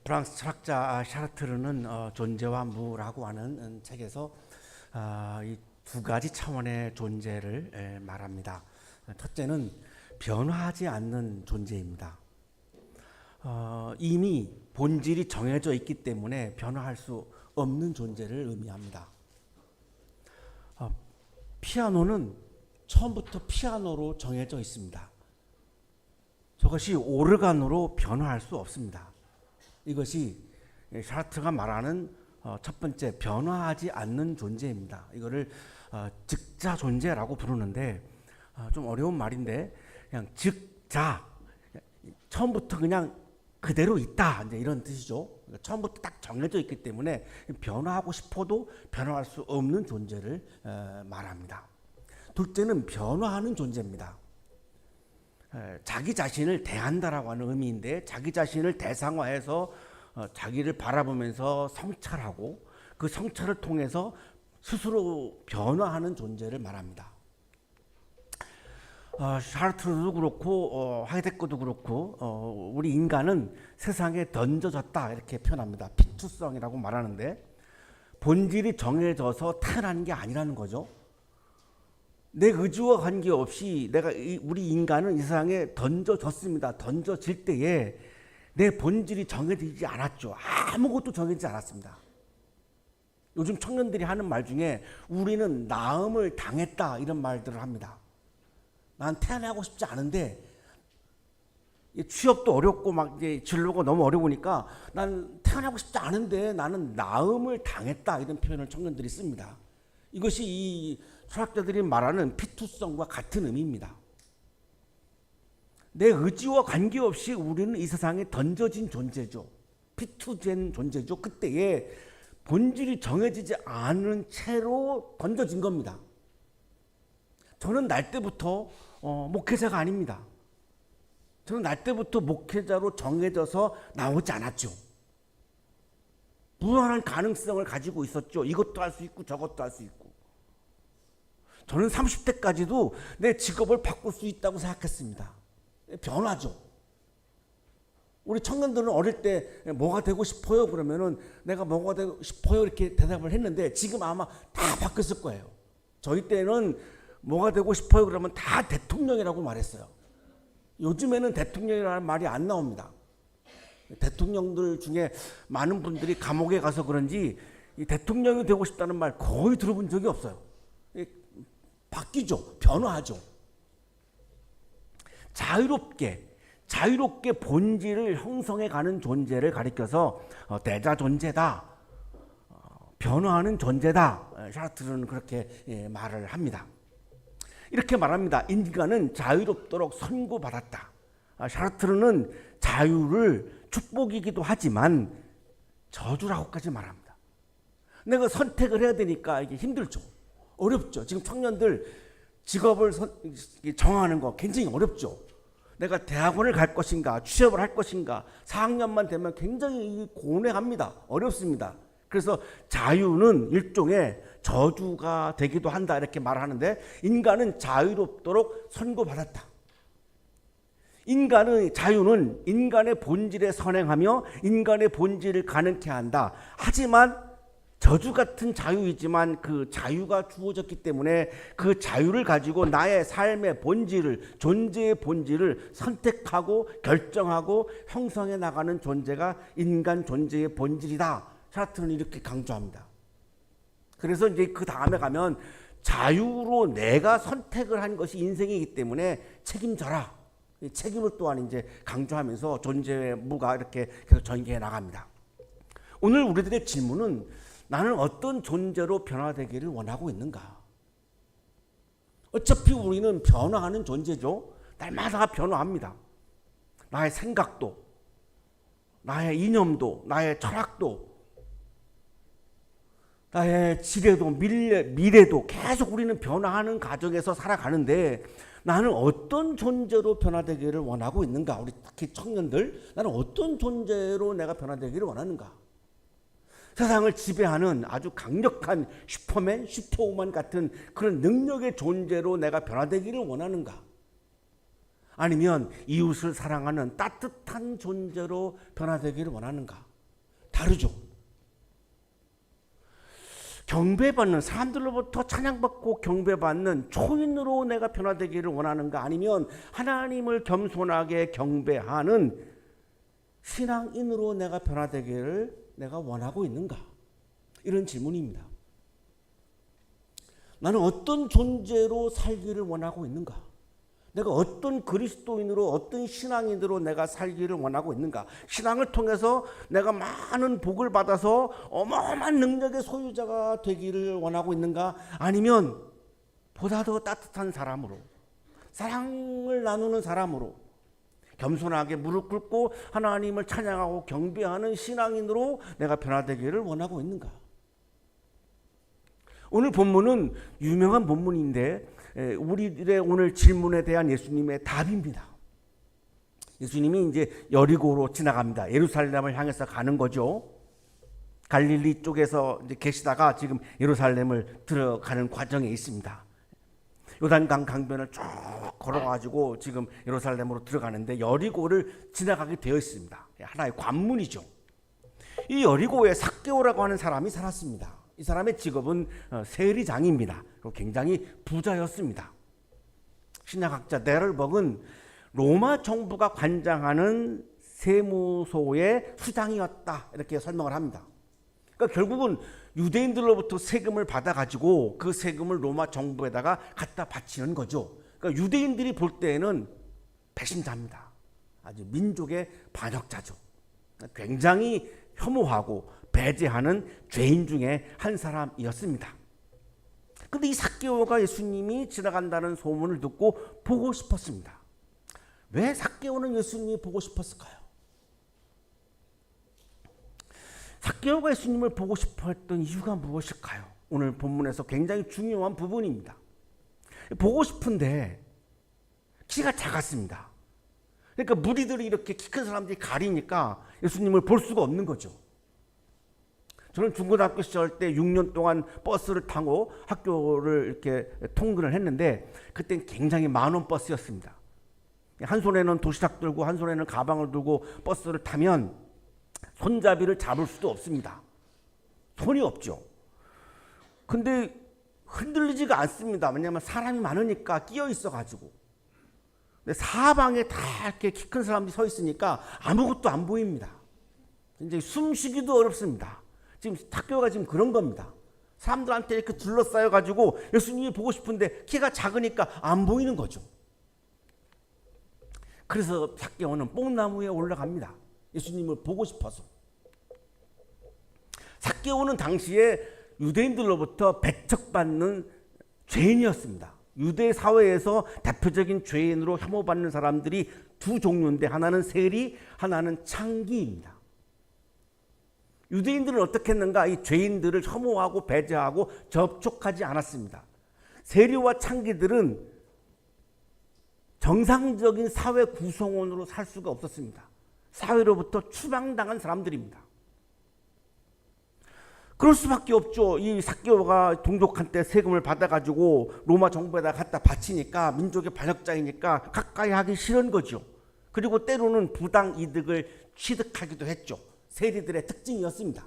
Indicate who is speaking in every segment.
Speaker 1: 프랑스 철학자 샤르트르는 존재와 무라고 하는 책에서 이 두 가지 차원의 존재를 말합니다. 첫째는 변화하지 않는 존재입니다. 이미 본질이 정해져 있기 때문에 변화할 수 없는 존재를 의미합니다. 피아노는 처음부터 피아노로 정해져 있습니다. 저것이 오르간으로 변화할 수 없습니다. 이것이 샤르트르가 말하는 첫 번째 변화하지 않는 존재입니다. 이거를 즉자 존재라고 부르는데 좀 어려운 말인데 그냥 즉자 처음부터 그냥 그대로 있다 이제 이런 뜻이죠. 처음부터 딱 정해져 있기 때문에 변화하고 싶어도 변화할 수 없는 존재를 말합니다. 둘째는 변화하는 존재입니다. 자기 자신을 대한다라고 하는 의미인데 자기 자신을 대상화해서 자기를 바라보면서 성찰하고 그 성찰을 통해서 스스로 변화하는 존재를 말합니다. 샤르트르도 그렇고 하이데거도 그렇고 우리 인간은 세상에 던져졌다 이렇게 표현합니다. 피투성이라고 말하는데 본질이 정해져서 태어난 게 아니라는 거죠. 내 의지와 관계없이 우리 인간은 이 세상에 던져졌습니다. 던져질 때에 내 본질이 정해지지 않았죠. 아무것도 정해지지 않았습니다. 요즘 청년들이 하는 말 중에 우리는 낳음을 당했다 이런 말들을 합니다. 난 태어나고 싶지 않은데 취업도 어렵고 막 이제 진로가 너무 어려우니까 난 태어나고 싶지 않은데 나는 낳음을 당했다 이런 표현을 청년들이 씁니다. 이것이 이 철학자들이 말하는 피투성과 같은 의미입니다. 내 의지와 관계없이 우리는 이 세상에 던져진 존재죠. 피투된 존재죠. 그때에 본질이 정해지지 않은 채로 던져진 겁니다. 저는 날 때부터 목회자가 아닙니다. 저는 날 때부터 목회자로 정해져서 나오지 않았죠. 무한한 가능성을 가지고 있었죠. 이것도 할 수 있고 저것도 할 수 있고. 저는 30대까지도 내 직업을 바꿀 수 있다고 생각했습니다. 변화죠. 우리 청년들은 어릴 때 뭐가 되고 싶어요? 그러면은 내가 뭐가 되고 싶어요? 이렇게 대답을 했는데 지금 아마 다 바뀌었을 거예요. 저희 때는 뭐가 되고 싶어요? 그러면 다 대통령이라고 말했어요. 요즘에는 대통령이라는 말이 안 나옵니다. 대통령들 중에 많은 분들이 감옥에 가서 그런지 이 대통령이 되고 싶다는 말 거의 들어본 적이 없어요. 바뀌죠. 변화하죠. 자유롭게 본질을 형성해 가는 존재를 가리켜서 대자 존재다. 변화하는 존재다. 샤르트르는 그렇게 말을 합니다. 이렇게 말합니다. 인간은 자유롭도록 선고받았다. 샤르트르는 자유를 축복이기도 하지만 저주라고까지 말합니다. 내가 선택을 해야 되니까 이게 힘들죠. 어렵죠. 지금 청년들 직업을 정하는 거 굉장히 어렵죠. 내가 대학원을 갈 것인가, 취업을 할 것인가, 4학년만 되면 굉장히 고뇌합니다. 어렵습니다. 그래서 자유는 일종의 저주가 되기도 한다 이렇게 말하는데 인간은 자유롭도록 선고받았다. 자유는 인간의 본질에 선행하며 인간의 본질을 가능케 한다. 하지만 저주 같은 자유이지만 그 자유가 주어졌기 때문에 그 자유를 가지고 나의 삶의 본질을, 존재의 본질을 선택하고 결정하고 형성해 나가는 존재가 인간 존재의 본질이다. 샤르트르는 이렇게 강조합니다. 그래서 이제 그 다음에 가면 자유로 내가 선택을 한 것이 인생이기 때문에 책임져라. 책임을 또한 이제 강조하면서 존재의 무가 이렇게 계속 전개해 나갑니다. 오늘 우리들의 질문은 나는 어떤 존재로 변화되기를 원하고 있는가? 어차피 우리는 변화하는 존재죠. 날마다 변화합니다. 나의 생각도, 나의 이념도, 나의 철학도, 나의 지뢰도, 미래도 계속 우리는 변화하는 과정에서 살아가는데 나는 어떤 존재로 변화되기를 원하고 있는가? 우리 특히 청년들, 나는 어떤 존재로 내가 변화되기를 원하는가? 세상을 지배하는 아주 강력한 슈퍼맨, 슈퍼우먼 같은 그런 능력의 존재로 내가 변화되기를 원하는가? 아니면 이웃을 사랑하는 따뜻한 존재로 변화되기를 원하는가? 다르죠. 경배받는, 사람들로부터 찬양받고 경배받는 초인으로 내가 변화되기를 원하는가, 아니면 하나님을 겸손하게 경배하는 신앙인으로 내가 변화되기를 내가 원하고 있는가? 이런 질문입니다. 나는 어떤 존재로 살기를 원하고 있는가? 내가 어떤 그리스도인으로, 어떤 신앙인으로 내가 살기를 원하고 있는가? 신앙을 통해서 내가 많은 복을 받아서 어마어마한 능력의 소유자가 되기를 원하고 있는가? 아니면 보다 더 따뜻한 사람으로, 사랑을 나누는 사람으로, 겸손하게 무릎 꿇고 하나님을 찬양하고 경배하는 신앙인으로 내가 변화되기를 원하고 있는가? 오늘 본문은 유명한 본문인데 우리들의 오늘 질문에 대한 예수님의 답입니다. 예수님이 이제 여리고로 지나갑니다. 예루살렘을 향해서 가는 거죠. 갈릴리 쪽에서 이제 계시다가 지금 예루살렘을 들어가는 과정에 있습니다. 요단강 강변을 쭉 걸어가지고 지금 예루살렘으로 들어가는데 여리고를 지나가게 되어 있습니다. 하나의 관문이죠. 이 여리고에 삭개오라고 하는 사람이 살았습니다. 이 사람의 직업은 세리장입니다. 굉장히 부자였습니다. 신약학자 네럴벅은 로마 정부가 관장하는 세무소의 수장이었다, 이렇게 설명을 합니다. 그러니까 결국은 유대인들로부터 세금을 받아가지고 그 세금을 로마 정부에다가 갖다 바치는 거죠. 그러니까 유대인들이 볼 때에는 배신자입니다. 아주 민족의 반역자죠. 굉장히 혐오하고 배제하는 죄인 중에 한 사람이었습니다. 그런데 이 삭개오가 예수님이 지나간다는 소문을 듣고 보고 싶었습니다. 왜 삭개오는 예수님이 보고 싶었을까요? 삭개오가 예수님을 보고 싶어 했던 이유가 무엇일까요? 오늘 본문에서 굉장히 중요한 부분입니다. 보고 싶은데 키가 작았습니다. 그러니까 무리들이 이렇게 키 큰 사람들이 가리니까 예수님을 볼 수가 없는 거죠. 저는 중고등학교 시절 때 6년 동안 버스를 타고 학교를 이렇게 통근을 했는데 그때는 굉장히 많은 버스였습니다. 한 손에는 도시락 들고 한 손에는 가방을 들고 버스를 타면 손잡이를 잡을 수도 없습니다. 손이 없죠. 근데 흔들리지가 않습니다. 왜냐하면 사람이 많으니까 끼어 있어가지고. 근데 사방에 다 이렇게 키 큰 사람들이 서 있으니까 아무것도 안 보입니다. 이제 숨 쉬기도 어렵습니다. 지금 학교가 지금 그런 겁니다. 사람들한테 이렇게 둘러싸여가지고 예수님이 보고 싶은데 키가 작으니까 안 보이는 거죠. 그래서 삭개오는 뽕나무에 올라갑니다. 예수님을 보고 싶어서. 삭개오는 당시에 유대인들로부터 배척받는 죄인이었습니다. 유대 사회에서 대표적인 죄인으로 혐오받는 사람들이 두 종류인데 하나는 세리, 하나는 창기입니다. 유대인들은 어떻게 했는가? 이 죄인들을 혐오하고 배제하고 접촉하지 않았습니다. 세리와 창기들은 정상적인 사회 구성원으로 살 수가 없었습니다. 사회로부터 추방당한 사람들입니다. 그럴 수밖에 없죠. 이 삭개오가 동족한테 세금을 받아가지고 로마 정부에다 갖다 바치니까 민족의 반역자이니까 가까이 하기 싫은 거죠. 그리고 때로는 부당 이득을 취득하기도 했죠. 세리들의 특징이었습니다.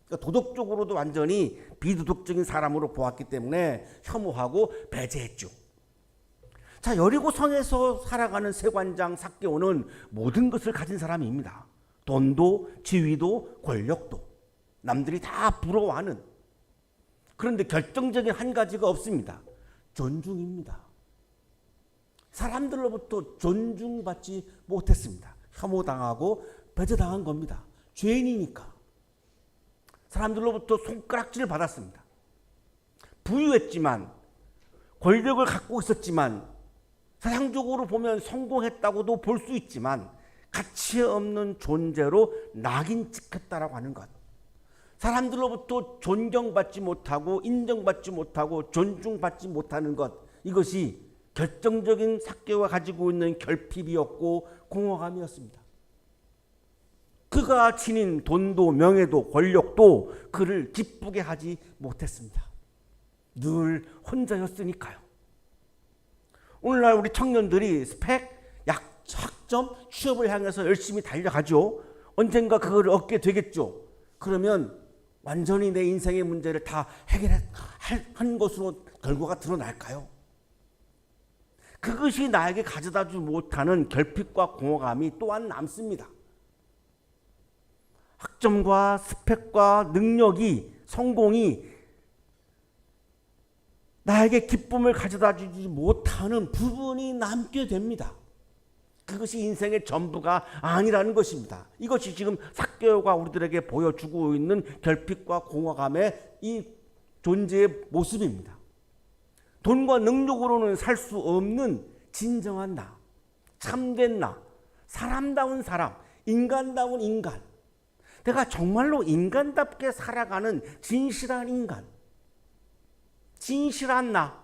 Speaker 1: 그러니까 도덕적으로도 완전히 비도덕적인 사람으로 보았기 때문에 혐오하고 배제했죠. 자, 여리고 성에서 살아가는 세관장 삭개오는 모든 것을 가진 사람입니다. 돈도, 지위도, 권력도. 남들이 다 부러워하는. 그런데 결정적인 한 가지가 없습니다. 존중입니다. 사람들로부터 존중받지 못했습니다. 혐오당하고 배제당한 겁니다. 죄인이니까. 사람들로부터 손가락질을 받았습니다. 부유했지만, 권력을 갖고 있었지만, 세상적으로 보면 성공했다고도 볼 수 있지만 가치 없는 존재로 낙인 찍혔다라고 하는 것. 사람들로부터 존경받지 못하고 인정받지 못하고 존중받지 못하는 것, 이것이 결정적인 삭개오가 가지고 있는 결핍이었고 공허감이었습니다. 그가 지닌 돈도 명예도 권력도 그를 기쁘게 하지 못했습니다. 늘 혼자였으니까요. 오늘날 우리 청년들이 스펙, 학점, 취업을 향해서 열심히 달려가죠. 언젠가 그걸 얻게 되겠죠. 그러면 완전히 내 인생의 문제를 다 해결한 것으로 결과가 드러날까요? 그것이 나에게 가져다 주지 못하는 결핍과 공허감이 또한 남습니다. 학점과 스펙과 능력이, 성공이 나에게 기쁨을 가져다 주지 못하는 부분이 남게 됩니다. 그것이 인생의 전부가 아니라는 것입니다. 이것이 지금 삭개오가 우리들에게 보여주고 있는 결핍과 공허감의 이 존재의 모습입니다. 돈과 능력으로는 살 수 없는 진정한 나, 참된 나, 사람다운 사람, 인간다운 인간. 내가 정말로 인간답게 살아가는 진실한 인간, 진실한 나.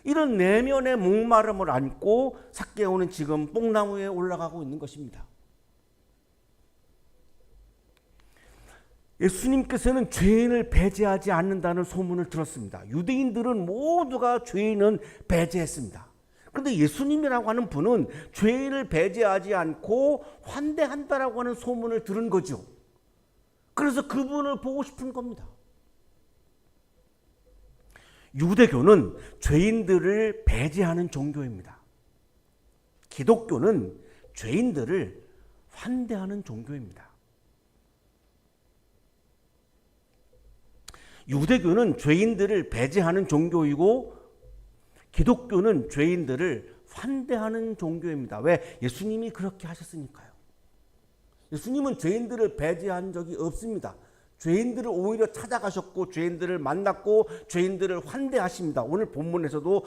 Speaker 1: 이런 내면의 목마름을 안고 삭개오는 지금 뽕나무에 올라가고 있는 것입니다. 예수님께서는 죄인을 배제하지 않는다는 소문을 들었습니다. 유대인들은 모두가 죄인은 배제했습니다. 그런데 예수님이라고 하는 분은 죄인을 배제하지 않고 환대한다라고 하는 소문을 들은 거죠. 그래서 그분을 보고 싶은 겁니다. 유대교는 죄인들을 배제하는 종교입니다. 기독교는 죄인들을 환대하는 종교입니다. 유대교는 죄인들을 배제하는 종교이고 기독교는 죄인들을 환대하는 종교입니다. 왜? 예수님이 그렇게 하셨으니까요. 예수님은 죄인들을 배제한 적이 없습니다. 죄인들을 오히려 찾아가셨고 죄인들을 만났고 죄인들을 환대하십니다. 오늘 본문에서도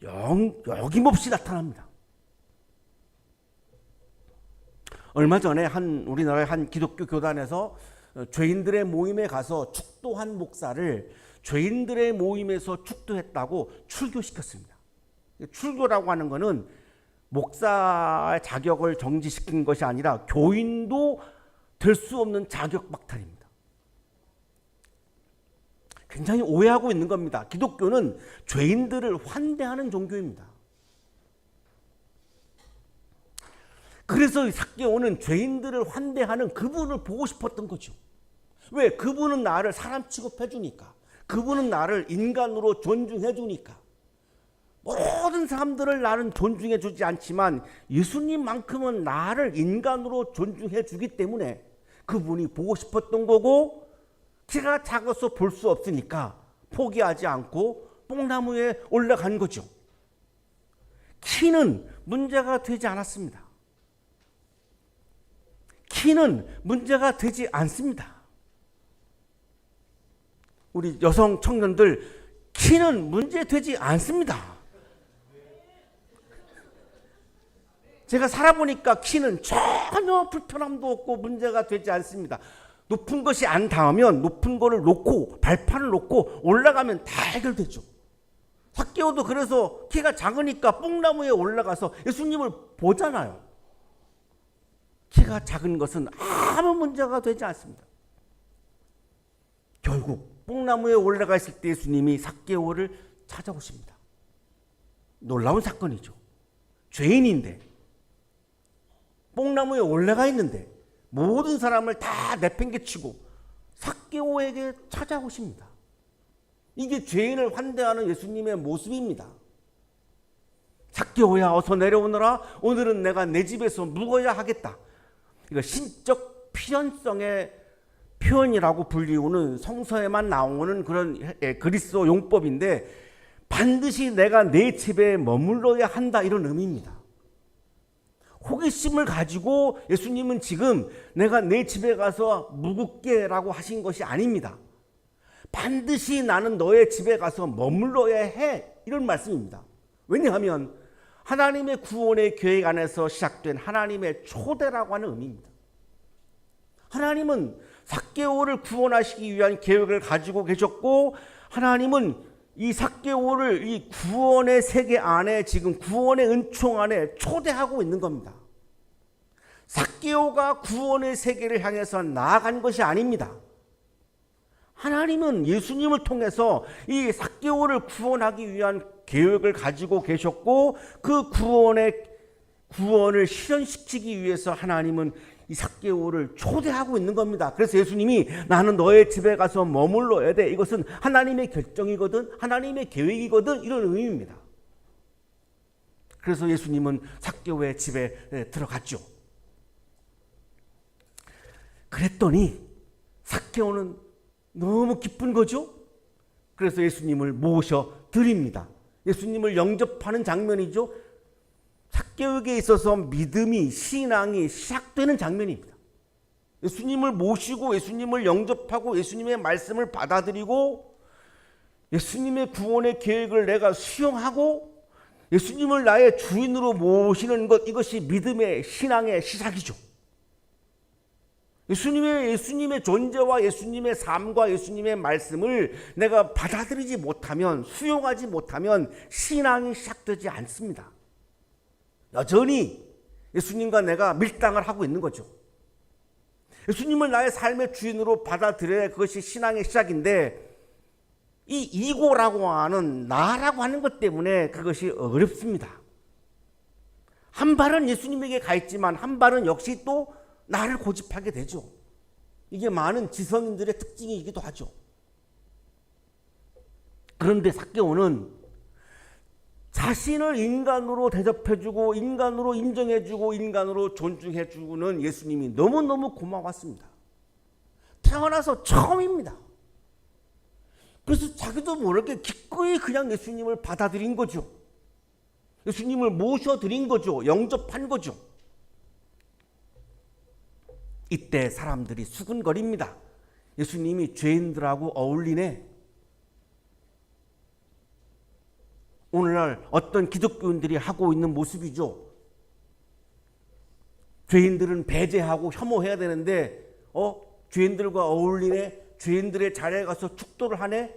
Speaker 1: 여김없이 나타납니다. 얼마 전에 우리나라의 한 기독교 교단에서 죄인들의 모임에 가서 축도한 목사를 죄인들의 모임에서 축도했다고 출교시켰습니다. 출교라고 하는 것은 목사의 자격을 정지시킨 것이 아니라 교인도 될 수 없는 자격 박탈입니다. 굉장히 오해하고 있는 겁니다. 기독교는 죄인들을 환대하는 종교입니다. 그래서 삭개오는 죄인들을 환대하는 그분을 보고 싶었던 거죠. 왜? 그분은 나를 사람 취급해 주니까. 그분은 나를 인간으로 존중해 주니까. 모든 사람들을 나는 존중해 주지 않지만 예수님만큼은 나를 인간으로 존중해 주기 때문에 그분이 보고 싶었던 거고, 키가 작아서 볼 수 없으니까 포기하지 않고 뽕나무에 올라간 거죠. 키는 문제가 되지 않았습니다. 키는 문제가 되지 않습니다. 우리 여성 청년들, 키는 문제 되지 않습니다. 제가 살아보니까 키는 전혀 불편함도 없고 문제가 되지 않습니다. 높은 것이 안 닿으면 높은 거를 놓고 발판을 놓고 올라가면 다 해결되죠. 삭개오도 그래서 키가 작으니까 뽕나무에 올라가서 예수님을 보잖아요. 키가 작은 것은 아무 문제가 되지 않습니다. 결국 뽕나무에 올라가 있을 때 예수님이 삭개오를 찾아오십니다. 놀라운 사건이죠. 죄인인데 뽕나무에 올라가 있는데 모든 사람을 다 내팽개치고 삭개오에게 찾아오십니다. 이게 죄인을 환대하는 예수님의 모습입니다. 삭개오야, 어서 내려오너라. 오늘은 내가 내 집에서 묵어야 하겠다. 이거 신적 필연성의 표현이라고 불리우는 성서에만 나오는 그런 그리스도 용법인데, 반드시 내가 내 집에 머물러야 한다, 이런 의미입니다. 호기심을 가지고 예수님은 지금 내가 내 집에 가서 묵을게라고 하신 것이 아닙니다. 반드시 나는 너의 집에 가서 머물러야 해, 이런 말씀입니다. 왜냐하면 하나님의 구원의 계획 안에서 시작된 하나님의 초대라고 하는 의미입니다. 하나님은 삭개오를 구원하시기 위한 계획을 가지고 계셨고, 하나님은 이 삭개오를 이 구원의 세계 안에, 지금 구원의 은총 안에 초대하고 있는 겁니다. 삭개오가 구원의 세계를 향해서 나아간 것이 아닙니다. 하나님은 예수님을 통해서 이 삭개오를 구원하기 위한 계획을 가지고 계셨고, 그 구원을 실현시키기 위해서 하나님은 이 삭개오를 초대하고 있는 겁니다. 그래서 예수님이 나는 너의 집에 가서 머물러야 돼. 이것은 하나님의 결정이거든, 하나님의 계획이거든, 이런 의미입니다. 그래서 예수님은 삭개오의 집에 들어갔죠. 그랬더니 삭개오는 너무 기쁜 거죠. 그래서 예수님을 모셔 드립니다. 예수님을 영접하는 장면이죠. 삭개오에게 있어서 믿음이, 신앙이 시작되는 장면입니다. 예수님을 모시고 예수님을 영접하고 예수님의 말씀을 받아들이고 예수님의 구원의 계획을 내가 수용하고 예수님을 나의 주인으로 모시는 것, 이것이 믿음의 신앙의 시작이죠. 예수님의 존재와 예수님의 삶과 예수님의 말씀을 내가 받아들이지 못하면, 수용하지 못하면 신앙이 시작되지 않습니다. 여전히 예수님과 내가 밀당을 하고 있는 거죠. 예수님을 나의 삶의 주인으로 받아들여야 그것이 신앙의 시작인데, 이 이고라고 하는 나라고 하는 것 때문에 그것이 어렵습니다. 한 발은 예수님에게 가 있지만 한 발은 역시 또 나를 고집하게 되죠. 이게 많은 지성인들의 특징이기도 하죠. 그런데 삭개오는 자신을 인간으로 대접해주고 인간으로 인정해주고 인간으로 존중해주는 예수님이 너무너무 고마웠습니다. 태어나서 처음입니다. 그래서 자기도 모르게 기꺼이 그냥 예수님을 받아들인 거죠. 예수님을 모셔드린 거죠. 영접한 거죠. 이때 사람들이 수군거립니다. 예수님이 죄인들하고 어울리네. 오늘날 어떤 기독교인들이 하고 있는 모습이죠. 죄인들은 배제하고 혐오해야 되는데 죄인들과 어울리네, 죄인들의 자리에 가서 축도를 하네,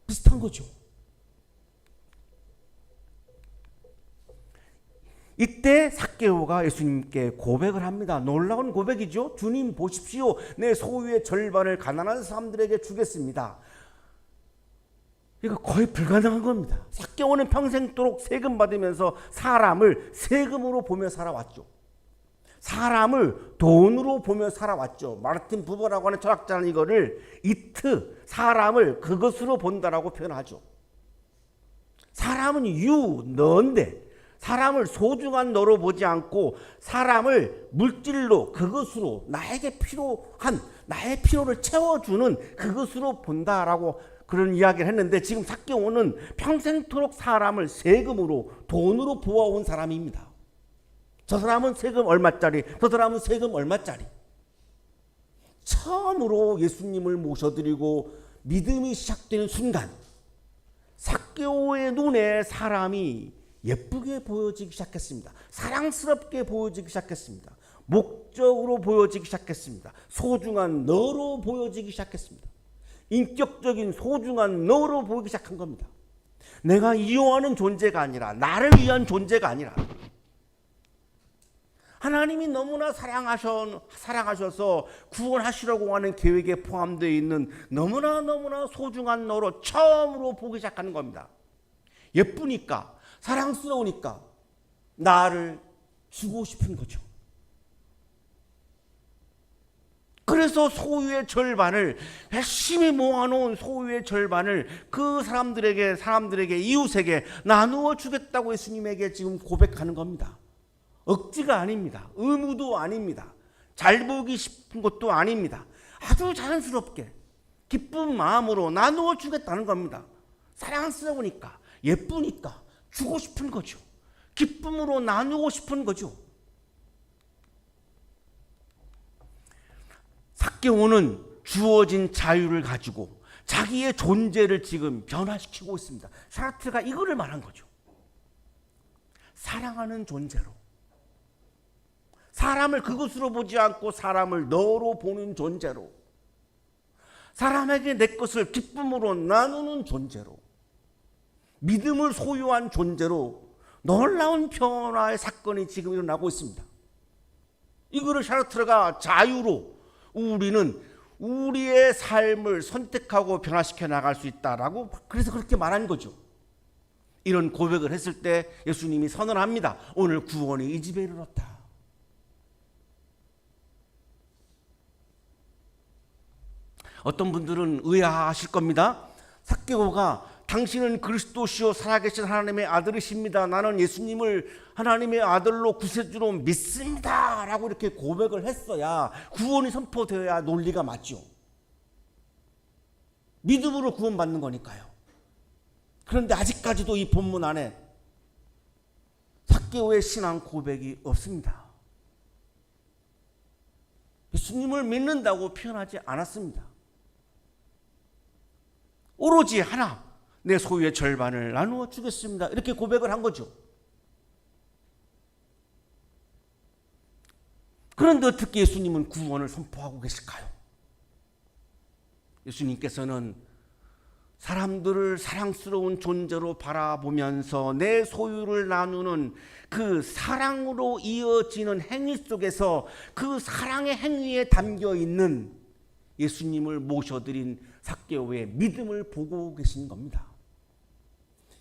Speaker 1: 비슷한 거죠. 이때 삭개오가 예수님께 고백을 합니다. 놀라운 고백이죠. 주님 보십시오, 내 소유의 절반을 가난한 사람들에게 주겠습니다. 이거 거의 불가능한 겁니다. 삭개오는 평생도록 세금 받으면서 사람을 세금으로 보며 살아왔죠. 사람을 돈으로 보며 살아왔죠. 마르틴 부버라고 하는 철학자는 이거를 사람을 그것으로 본다라고 표현하죠. 사람은 너인데 사람을 소중한 너로 보지 않고 사람을 물질로, 그것으로, 나에게 필요한, 나의 필요를 채워주는 그것으로 본다라고 그런 이야기를 했는데, 지금 삭개오는 평생토록 사람을 세금으로, 돈으로 보아온 사람입니다. 저 사람은 세금 얼마짜리, 저 사람은 세금 얼마짜리. 처음으로 예수님을 모셔드리고 믿음이 시작되는 순간 삭개오의 눈에 사람이 예쁘게 보여지기 시작했습니다. 사랑스럽게 보여지기 시작했습니다. 목적으로 보여지기 시작했습니다. 소중한 너로 보여지기 시작했습니다. 인격적인 소중한 너로 보이기 시작한 겁니다. 내가 이용하는 존재가 아니라, 나를 위한 존재가 아니라, 하나님이 너무나 사랑하셔서 구원하시려고 하는 계획에 포함되어 있는 너무나 소중한 너로 처음으로 보기 시작하는 겁니다. 예쁘니까, 사랑스러우니까 나를 주고 싶은 거죠. 그래서 소유의 절반을, 열심히 모아놓은 소유의 절반을 그 사람들에게, 이웃에게 나누어 주겠다고 예수님에게 지금 고백하는 겁니다. 억지가 아닙니다. 의무도 아닙니다. 잘 보기 싶은 것도 아닙니다. 아주 자연스럽게 기쁜 마음으로 나누어 주겠다는 겁니다. 사랑스러우니까, 예쁘니까 주고 싶은 거죠. 기쁨으로 나누고 싶은 거죠. 삭개오는 주어진 자유를 가지고 자기의 존재를 지금 변화시키고 있습니다. 샤르트가 이거를 말한 거죠. 사랑하는 존재로, 사람을 그것으로 보지 않고 사람을 너로 보는 존재로, 사람에게 내 것을 기쁨으로 나누는 존재로, 믿음을 소유한 존재로 놀라운 변화의 사건이 지금 일어나고 있습니다. 이거를 샤르트르가 자유로, 우리는 우리의 삶을 선택하고 변화시켜 나갈 수 있다라고, 그래서 그렇게 말한 거죠. 이런 고백을 했을 때 예수님이 선언합니다. 오늘 구원이 이 집에 이르렀다. 어떤 분들은 의아하실 겁니다. 삭개오가 당신은 그리스도시요 살아계신 하나님의 아들이십니다. 나는 예수님을 하나님의 아들로 구세주로 믿습니다. 라고 이렇게 고백을 했어야 구원이 선포되어야 논리가 맞죠. 믿음으로 구원받는 거니까요. 그런데 아직까지도 이 본문 안에 삭개오의 신앙 고백이 없습니다. 예수님을 믿는다고 표현하지 않았습니다. 오로지 하나, 내 소유의 절반을 나누어 주겠습니다. 이렇게 고백을 한 거죠. 그런데 어떻게 예수님은 구원을 선포하고 계실까요? 예수님께서는 사람들을 사랑스러운 존재로 바라보면서 내 소유를 나누는 그 사랑으로 이어지는 행위 속에서 그 사랑의 행위에 담겨 있는 예수님을 모셔드린 삭개오의 믿음을 보고 계신 겁니다.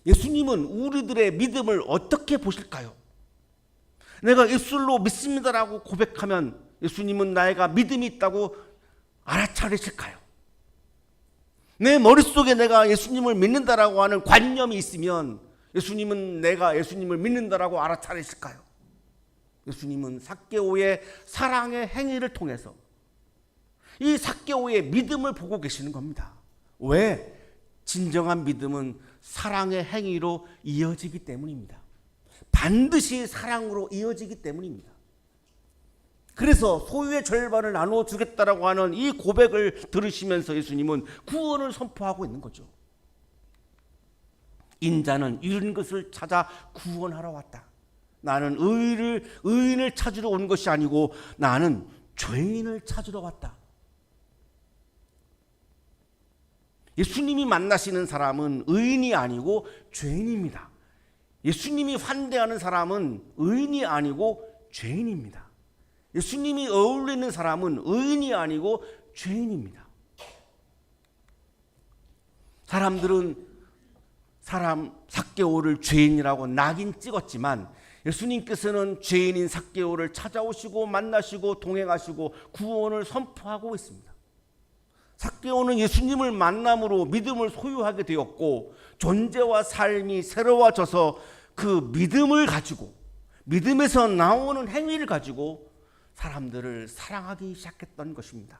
Speaker 1: 예수님은 우리들의 믿음을 어떻게 보실까요? 내가 예수로 믿습니다라고 고백하면 예수님은 나이가 믿음이 있다고 알아차리실까요? 내 머릿속에 내가 예수님을 믿는다라고 하는 관념이 있으면 예수님은 내가 예수님을 믿는다라고 알아차리실까요? 예수님은 삭개오의 사랑의 행위를 통해서 이 삭개오의 믿음을 보고 계시는 겁니다. 왜? 진정한 믿음은 사랑의 행위로 이어지기 때문입니다. 반드시 사랑으로 이어지기 때문입니다. 그래서 소유의 절반을 나누어 주겠다라고 하는 이 고백을 들으시면서 예수님은 구원을 선포하고 있는 거죠. 인자는 잃은 것을 찾아 구원하러 왔다. 나는 의인을 찾으러 온 것이 아니고 나는 죄인을 찾으러 왔다. 예수님이 만나시는 사람은 의인이 아니고 죄인입니다. 예수님이 환대하는 사람은 의인이 아니고 죄인입니다. 예수님이 어울리는 사람은 의인이 아니고 죄인입니다. 사람들은 삭개오를 죄인이라고 낙인 찍었지만 예수님께서는 죄인인 삭개오를 찾아오시고 만나시고 동행하시고 구원을 선포하고 있습니다. 삭개오는 예수님을 만남으로 믿음을 소유하게 되었고 존재와 삶이 새로워져서 그 믿음을 가지고 믿음에서 나오는 행위를 가지고 사람들을 사랑하기 시작했던 것입니다.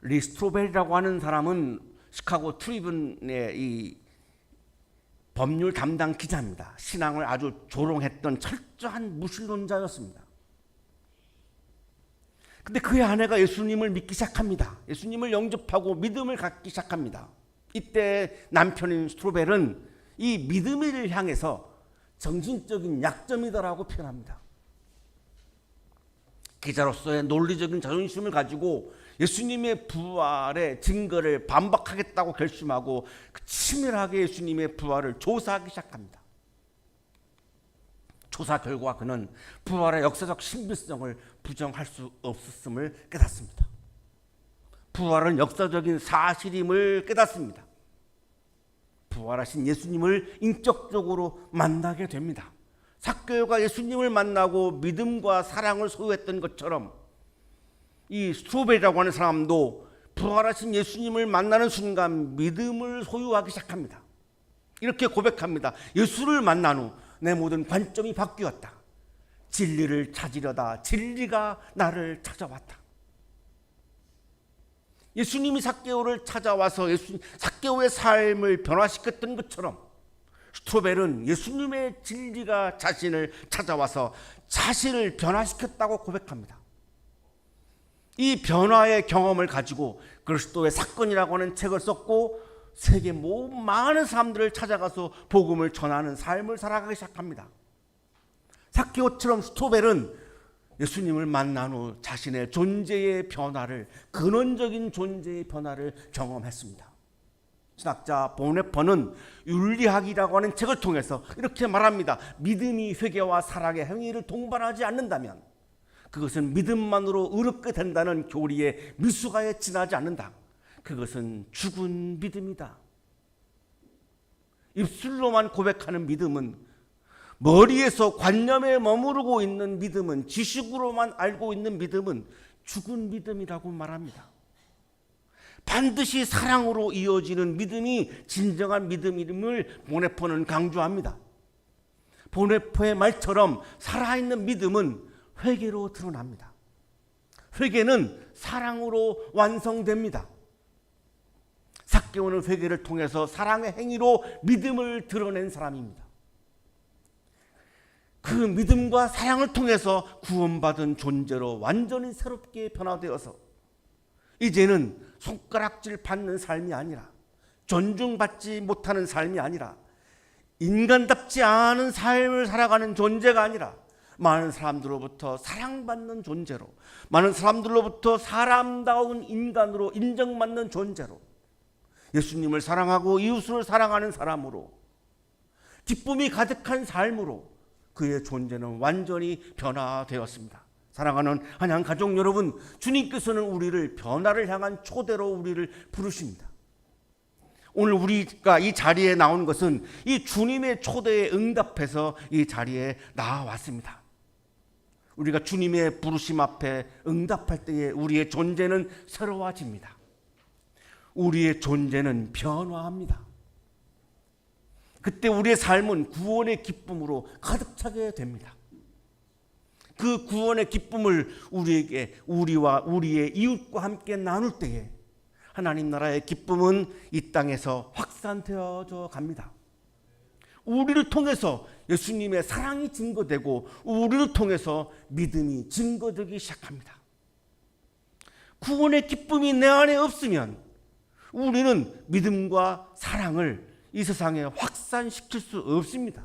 Speaker 1: 리 스트로벨이라고 하는 사람은 시카고 트리뷴의 이 법률 담당 기자입니다. 신앙을 아주 조롱했던 철저한 무신론자였습니다. 근데 그의 아내가 예수님을 믿기 시작합니다. 예수님을 영접하고 믿음을 갖기 시작합니다. 이때 남편인 스트로벨은 이 믿음을 향해서 정신적인 약점이다라고 표현합니다. 기자로서의 논리적인 자존심을 가지고 예수님의 부활의 증거를 반박하겠다고 결심하고 치밀하게 예수님의 부활을 조사하기 시작합니다. 조사 결과 그는 부활의 역사적 신비성을 부정할 수 없었음을 깨닫습니다. 부활은 역사적인 사실임을 깨닫습니다. 부활하신 예수님을 인격적으로 만나게 됩니다. 삭개오가 예수님을 만나고 믿음과 사랑을 소유했던 것처럼 이 스트로벨이라고 하는 사람도 부활하신 예수님을 만나는 순간 믿음을 소유하기 시작합니다. 이렇게 고백합니다. 예수를 만난 후 내 모든 관점이 바뀌었다. 진리를 찾으려다 진리가 나를 찾아왔다. 예수님이 삭개오를 찾아와서 삭개오의 삶을 변화시켰던 것처럼 스트로벨은 예수님의 진리가 자신을 찾아와서 자신을 변화시켰다고 고백합니다. 이 변화의 경험을 가지고 그리스도의 사건이라고 하는 책을 썼고 세계 많은 사람들을 찾아가서 복음을 전하는 삶을 살아가기 시작합니다. 삭개오처럼 스트로벨은 예수님을 만난 후 자신의 존재의 변화를, 근원적인 존재의 변화를 경험했습니다. 신학자 보네퍼는 윤리학이라고 하는 책을 통해서 이렇게 말합니다. 믿음이 회개와 사랑의 행위를 동반하지 않는다면 그것은 믿음만으로 의롭게 된다는 교리의 미숙아에 지나지 않는다. 그것은 죽은 믿음이다. 입술로만 고백하는 믿음은, 머리에서 관념에 머무르고 있는 믿음은, 지식으로만 알고 있는 믿음은 죽은 믿음이라고 말합니다. 반드시 사랑으로 이어지는 믿음이 진정한 믿음임을 보네포는 강조합니다. 보네포의 말처럼 살아있는 믿음은 회개로 드러납니다. 회개는 사랑으로 완성됩니다. 삭개오는 회개를 통해서 사랑의 행위로 믿음을 드러낸 사람입니다. 그 믿음과 사랑을 통해서 구원받은 존재로 완전히 새롭게 변화되어서 이제는 손가락질 받는 삶이 아니라, 존중받지 못하는 삶이 아니라, 인간답지 않은 삶을 살아가는 존재가 아니라 많은 사람들로부터 사랑받는 존재로, 많은 사람들로부터 사람다운 인간으로 인정받는 존재로, 예수님을 사랑하고 이웃을 사랑하는 사람으로, 기쁨이 가득한 삶으로 그의 존재는 완전히 변화되었습니다. 사랑하는 한양 가족 여러분, 주님께서는 우리를 변화를 향한 초대로 우리를 부르십니다. 오늘 우리가 이 자리에 나온 것은 이 주님의 초대에 응답해서 이 자리에 나와왔습니다. 우리가 주님의 부르심 앞에 응답할 때에 우리의 존재는 새로워집니다. 우리의 존재는 변화합니다. 그때 우리의 삶은 구원의 기쁨으로 가득 차게 됩니다. 그 구원의 기쁨을 우리와 우리의 이웃과 함께 나눌 때에 하나님 나라의 기쁨은 이 땅에서 확산되어져 갑니다. 우리를 통해서 예수님의 사랑이 증거되고 우리를 통해서 믿음이 증거되기 시작합니다. 구원의 기쁨이 내 안에 없으면 우리는 믿음과 사랑을 이 세상에 확산시킬 수 없습니다.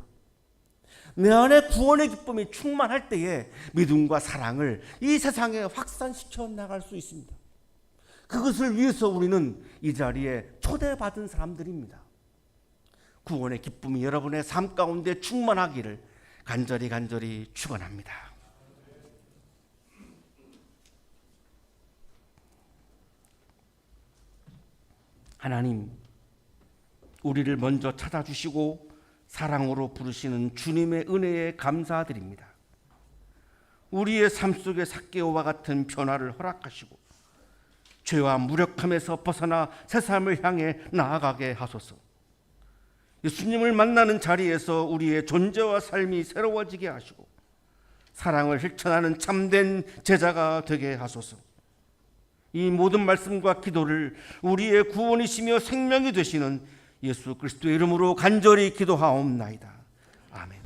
Speaker 1: 내 안에 구원의 기쁨이 충만할 때에 믿음과 사랑을 이 세상에 확산시켜 나갈 수 있습니다. 그것을 위해서 우리는 이 자리에 초대받은 사람들입니다. 구원의 기쁨이 여러분의 삶 가운데 충만하기를 간절히 축원합니다. 하나님, 우리를 먼저 찾아주시고 사랑으로 부르시는 주님의 은혜에 감사드립니다. 우리의 삶 속에 삭개오와 같은 변화를 허락하시고 죄와 무력함에서 벗어나 새 삶을 향해 나아가게 하소서. 예수님을 만나는 자리에서 우리의 존재와 삶이 새로워지게 하시고 사랑을 실천하는 참된 제자가 되게 하소서. 이 모든 말씀과 기도를 우리의 구원이시며 생명이 되시는 예수 그리스도의 이름으로 간절히 기도하옵나이다. 아멘.